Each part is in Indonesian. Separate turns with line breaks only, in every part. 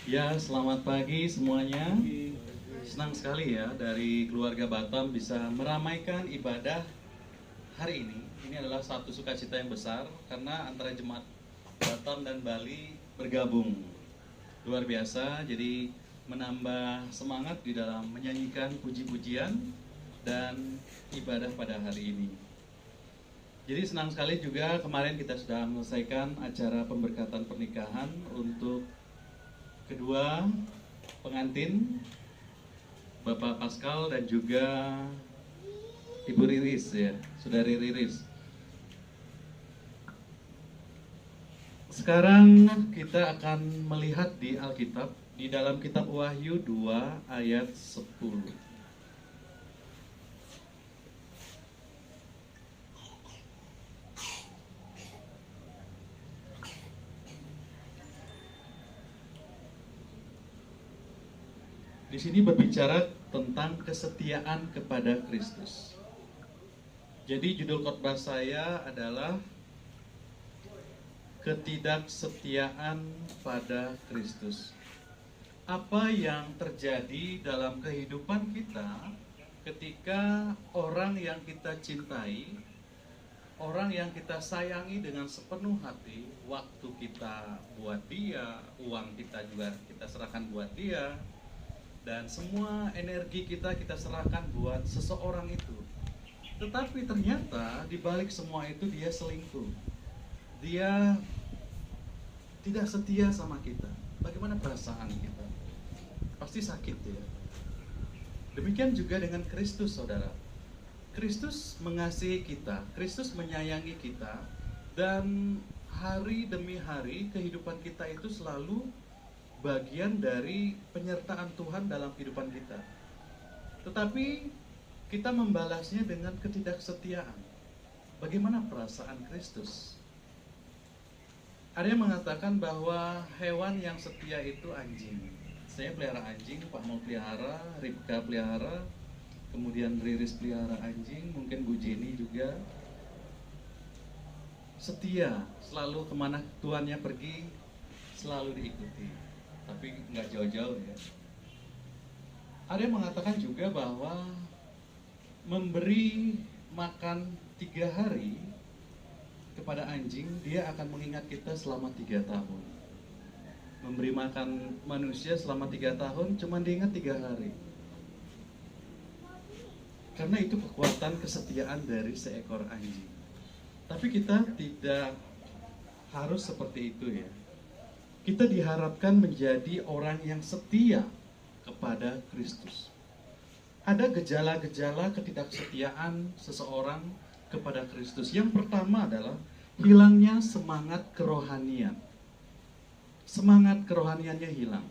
Ya, selamat pagi semuanya. Senang sekali ya dari keluarga Batam bisa meramaikan ibadah hari ini. Ini adalah satu sukacita yang besar karena antara jemaat Batam dan Bali bergabung. Luar biasa, jadi menambah semangat di dalam menyanyikan puji-pujian dan ibadah pada hari ini. Jadi senang sekali juga kemarin kita sudah menyelesaikan acara pemberkatan pernikahan untuk kedua pengantin, Bapak Pascal dan juga Ibu Riris ya, Saudari Riris. Sekarang kita akan melihat di Alkitab, di dalam kitab Wahyu 2 ayat 10. Di sini berbicara tentang kesetiaan kepada Kristus. Jadi judul khotbah saya adalah ketidaksetiaan pada Kristus. Apa yang terjadi dalam kehidupan kita ketika orang yang kita cintai, orang yang kita sayangi dengan sepenuh hati, waktu kita buat dia, uang kita juga kita serahkan buat dia, dan semua energi kita serahkan buat seseorang itu. Tetapi ternyata di balik semua itu dia selingkuh. Dia tidak setia sama kita. Bagaimana perasaan kita? Pasti sakit ya. Demikian juga dengan Kristus, saudara. Kristus mengasihi kita, Kristus menyayangi kita, dan hari demi hari kehidupan kita itu selalu bagian dari penyertaan Tuhan dalam kehidupan kita. Tetapi kita membalasnya dengan ketidaksetiaan. Bagaimana perasaan Kristus? Ada yang mengatakan bahwa hewan yang setia itu anjing. Saya pelihara anjing, Pak mau pelihara, Ribka pelihara, kemudian Riris pelihara anjing, mungkin Bu Jenny juga. Setia, selalu kemana tuannya pergi, selalu diikuti. Tapi nggak jauh-jauh ya. Ada yang mengatakan juga bahwa memberi makan 3 hari kepada anjing, dia akan mengingat kita selama 3 tahun. Memberi makan manusia selama 3 tahun, cuma diingat 3 hari. Karena itu kekuatan kesetiaan dari seekor anjing. Tapi kita tidak harus seperti itu ya. Kita diharapkan menjadi orang yang setia kepada Kristus. Ada gejala-gejala ketidaksetiaan seseorang kepada Kristus. Yang pertama adalah hilangnya semangat kerohanian. Semangat kerohaniannya hilang.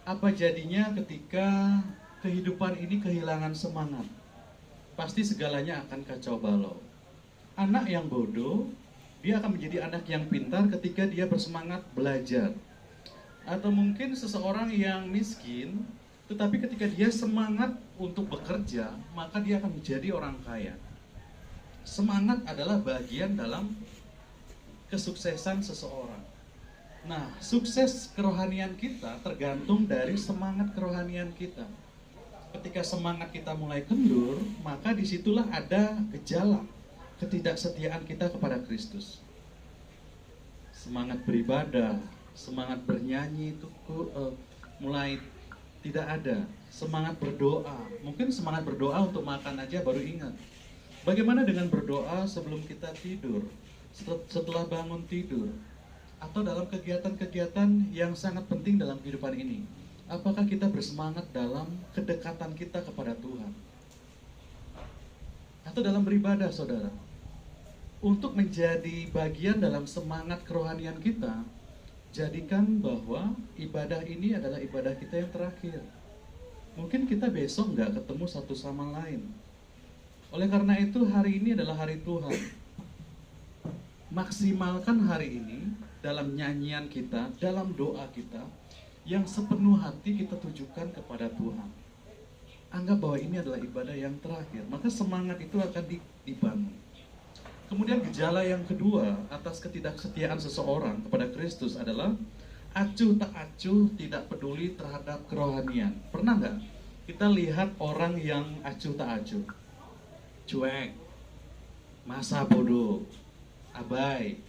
Apa jadinya ketika kehidupan ini kehilangan semangat? Pasti segalanya akan kacau balau. Anak yang bodoh, dia akan menjadi anak yang pintar ketika dia bersemangat belajar. Atau mungkin seseorang yang miskin, tetapi ketika dia semangat untuk bekerja, maka dia akan menjadi orang kaya. Semangat adalah bagian dalam kesuksesan seseorang. Nah, sukses kerohanian kita tergantung dari semangat kerohanian kita. Ketika semangat kita mulai kendur, maka disitulah ada gejala ketidaksetiaan kita kepada Kristus. Semangat beribadah, semangat bernyanyi itu mulai tidak ada. Semangat berdoa, mungkin semangat berdoa untuk makan aja baru ingat. Bagaimana dengan berdoa sebelum kita tidur, setelah bangun tidur, atau dalam kegiatan-kegiatan yang sangat penting dalam kehidupan ini? Apakah kita bersemangat dalam kedekatan kita kepada Tuhan? Atau dalam beribadah, saudara? Untuk menjadi bagian dalam semangat kerohanian kita, jadikan bahwa ibadah ini adalah ibadah kita yang terakhir. Mungkin kita besok nggak ketemu satu sama lain. Oleh karena itu hari ini adalah hari Tuhan. Maksimalkan hari ini dalam nyanyian kita, dalam doa kita, yang sepenuh hati kita tujukan kepada Tuhan. Anggap bahwa ini adalah ibadah yang terakhir, maka semangat itu akan dibangun. Kemudian gejala yang kedua atas ketidaksetiaan seseorang kepada Kristus adalah acuh tak acuh, tidak peduli terhadap kerohanian. Pernah nggak kita lihat orang yang acuh tak acuh, cuek, masa bodoh, abai?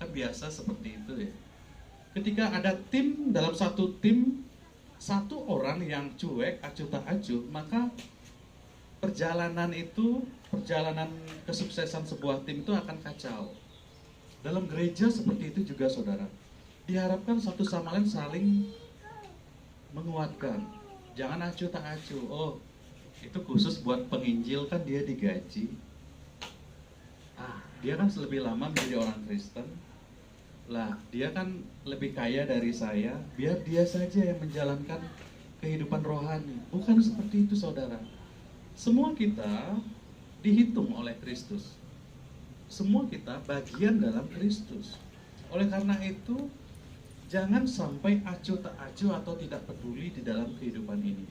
Kan biasa seperti itu ya. Ketika ada tim, dalam satu tim, satu orang yang cuek, acuh tak acuh, maka perjalanan kesuksesan sebuah tim itu akan kacau. Dalam gereja seperti itu juga, saudara. Diharapkan satu sama lain saling menguatkan. Jangan acuh tak acuh. Oh, itu khusus buat penginjil, kan dia digaji. Dia kan lebih lama menjadi orang Kristen. Lah, dia kan lebih kaya dari saya, biar dia saja yang menjalankan kehidupan rohani. Bukan seperti itu, saudara. Semua kita dihitung oleh Kristus. Semua kita bagian dalam Kristus. Oleh karena itu, jangan sampai acuh tak acuh atau tidak peduli di dalam kehidupan ini.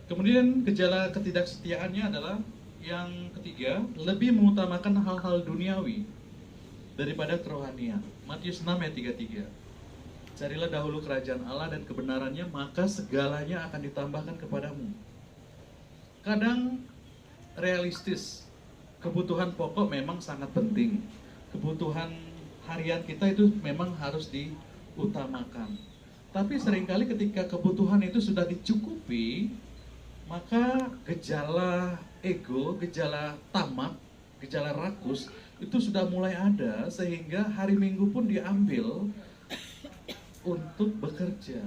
Kemudian gejala ketidaksetiaannya adalah yang ketiga, lebih mengutamakan hal-hal duniawi daripada kerohanian. Matius 6 ayat 33. Carilah dahulu kerajaan Allah dan kebenarannya, maka segalanya akan ditambahkan kepadamu. Kadang realistis, kebutuhan pokok memang sangat penting. Kebutuhan harian kita itu memang harus diutamakan. Tapi seringkali ketika kebutuhan itu sudah dicukupi, maka gejala ego, gejala tamak, gejala rakus itu sudah mulai ada, sehingga hari Minggu pun diambil untuk bekerja.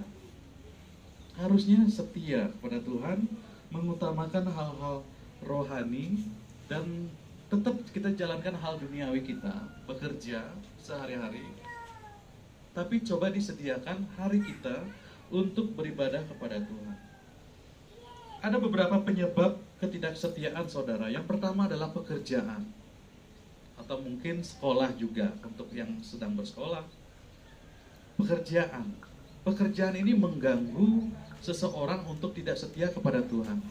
Harusnya setia kepada Tuhan, mengutamakan hal-hal rohani, dan tetap kita jalankan hal duniawi kita, bekerja sehari-hari. Tapi coba disediakan hari kita untuk beribadah kepada Tuhan. Ada beberapa penyebab ketidaksetiaan, saudara. Yang pertama adalah pekerjaan, atau mungkin sekolah juga untuk yang sedang bersekolah. Pekerjaan ini mengganggu seseorang untuk tidak setia kepada Tuhan.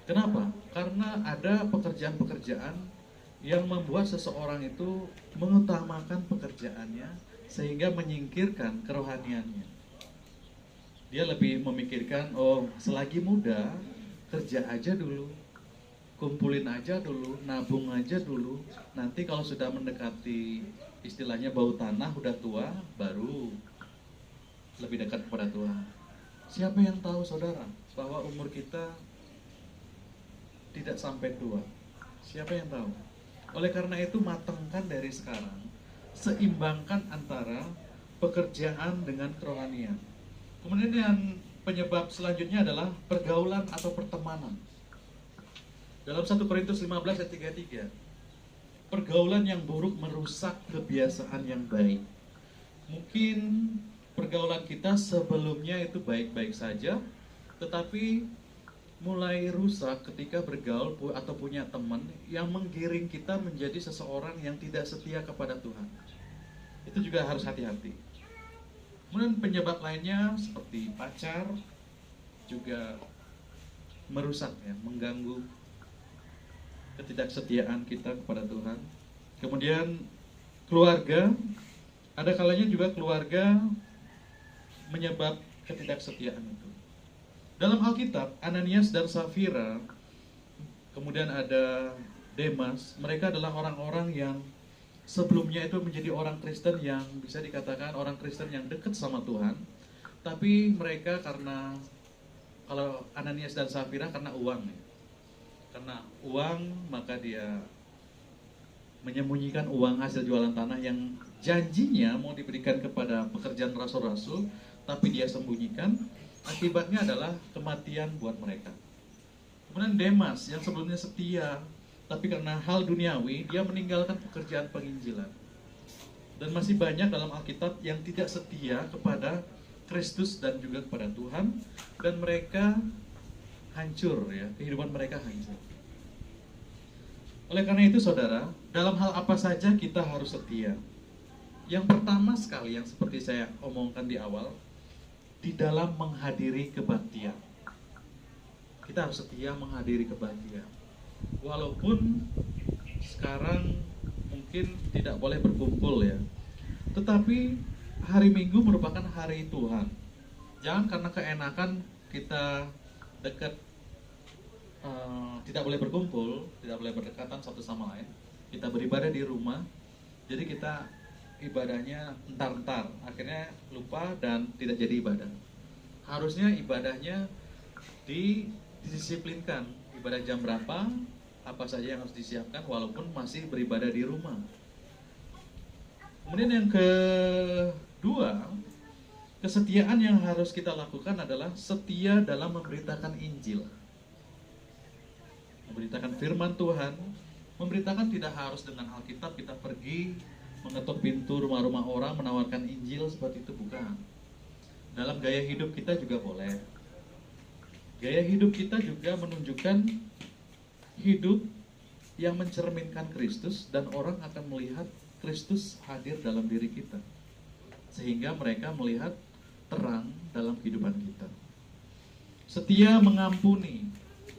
Kenapa? Karena ada pekerjaan-pekerjaan yang membuat seseorang itu mengutamakan pekerjaannya sehingga menyingkirkan kerohaniannya. Dia lebih memikirkan, oh selagi muda kerja aja dulu, kumpulin aja dulu, nabung aja dulu. Nanti kalau sudah mendekati istilahnya bau tanah, udah tua, baru lebih dekat kepada Tuhan. Siapa yang tahu, saudara, bahwa umur kita tidak sampai tua? Siapa yang tahu? Oleh karena itu, matangkan dari sekarang, seimbangkan antara pekerjaan dengan kerohanian. Kemudian yang penyebab selanjutnya adalah pergaulan atau pertemanan. Dalam 1 Korintus 15 ayat 33, pergaulan yang buruk merusak kebiasaan yang baik. Mungkin pergaulan kita sebelumnya itu baik-baik saja, tetapi mulai rusak ketika bergaul atau punya teman yang menggiring kita menjadi seseorang yang tidak setia kepada Tuhan. Itu juga harus hati-hati. Kemudian penyebab lainnya seperti pacar juga merusak ya, mengganggu ketidaksetiaan kita kepada Tuhan. Kemudian keluarga, ada kalanya juga keluarga menyebab ketidaksetiaan itu. Dalam Alkitab, Ananias dan Safira, kemudian ada Demas, mereka adalah orang-orang yang sebelumnya itu menjadi orang Kristen yang bisa dikatakan orang Kristen yang dekat sama Tuhan. Tapi mereka karena, kalau Ananias dan Safira karena uang ya. Karena uang, maka dia menyembunyikan uang hasil jualan tanah yang janjinya mau diberikan kepada pekerjaan rasul-rasul, tapi dia sembunyikan. Akibatnya adalah kematian buat mereka. Kemudian Demas yang sebelumnya setia, tapi karena hal duniawi, dia meninggalkan pekerjaan penginjilan. Dan masih banyak dalam Alkitab yang tidak setia kepada Kristus dan juga kepada Tuhan, dan mereka hancur ya, kehidupan mereka hancur. Oleh karena itu, saudara, dalam hal apa saja kita harus setia. Yang pertama sekali, yang seperti saya omongkan di awal, di dalam menghadiri kebaktian. Kita harus setia menghadiri kebaktian. Walaupun sekarang mungkin tidak boleh berkumpul ya, tetapi hari Minggu merupakan hari Tuhan. Jangan karena keenakan kita dekat, tidak boleh berkumpul, tidak boleh berdekatan satu sama lain. Kita beribadah di rumah, jadi kita ibadahnya entar-entar, akhirnya lupa dan tidak jadi ibadah. Harusnya ibadahnya didisiplinkan, ibadah jam berapa, apa saja yang harus disiapkan walaupun masih beribadah di rumah. Kemudian yang kedua, kesetiaan yang harus kita lakukan adalah setia dalam memberitakan Injil. Memberitakan firman Tuhan, memberitakan tidak harus dengan Alkitab kita pergi mengetuk pintu rumah-rumah orang menawarkan Injil, seperti itu bukan. Dalam gaya hidup kita juga boleh. Gaya hidup kita juga menunjukkan hidup yang mencerminkan Kristus, dan orang akan melihat Kristus hadir dalam diri kita, sehingga mereka melihat terang dalam kehidupan kita. Setia mengampuni.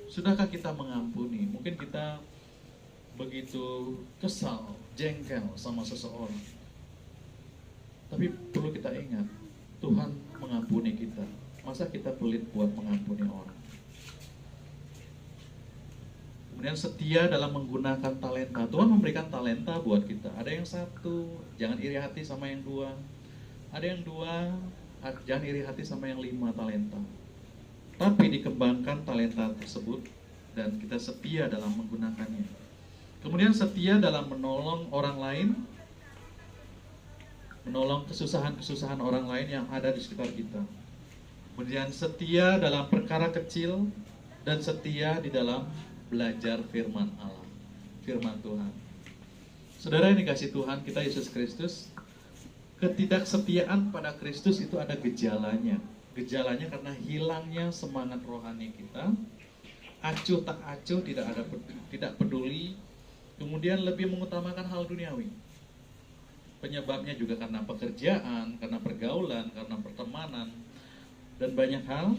Sudahkah kita mengampuni? Mungkin kita begitu kesal, jengkel sama seseorang, tapi perlu kita ingat, Tuhan mengampuni kita. Masa kita pelit buat mengampuni orang? Kemudian setia dalam menggunakan talenta. Tuhan memberikan talenta buat kita. Ada yang satu, jangan iri hati sama yang dua. Ada yang dua, jangan iri hati sama yang 5 talenta. Tapi dikembangkan talenta tersebut dan kita setia dalam menggunakannya. Kemudian setia dalam menolong orang lain, menolong kesusahan-kesusahan orang lain yang ada di sekitar kita. Kemudian setia dalam perkara kecil, dan setia di dalam belajar firman Allah, firman Tuhan. Saudara yang dikasihi Tuhan kita Yesus Kristus, ketidaksetiaan pada Kristus itu ada gejalanya. Gejalanya karena hilangnya semangat rohani kita, acuh tak acuh, tidak peduli, kemudian lebih mengutamakan hal duniawi. Penyebabnya juga karena pekerjaan, karena pergaulan, karena pertemanan, dan banyak hal.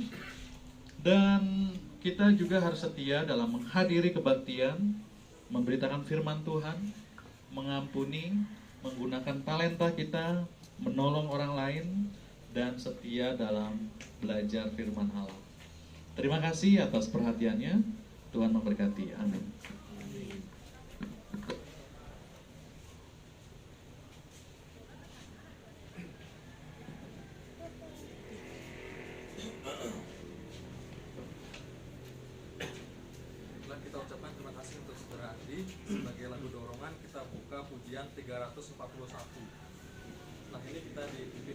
Dan kita juga harus setia dalam menghadiri kebaktian, memberitakan firman Tuhan, mengampuni, menggunakan talenta kita, menolong orang lain, dan setia dalam belajar firman Allah. Terima kasih atas perhatiannya. Tuhan memberkati. Amin.
Kita ucapkan terima kasih untuk Saudara Andi. Sebagai lagu dorongan kita buka pujian 341. Nah, ini kita dipimpin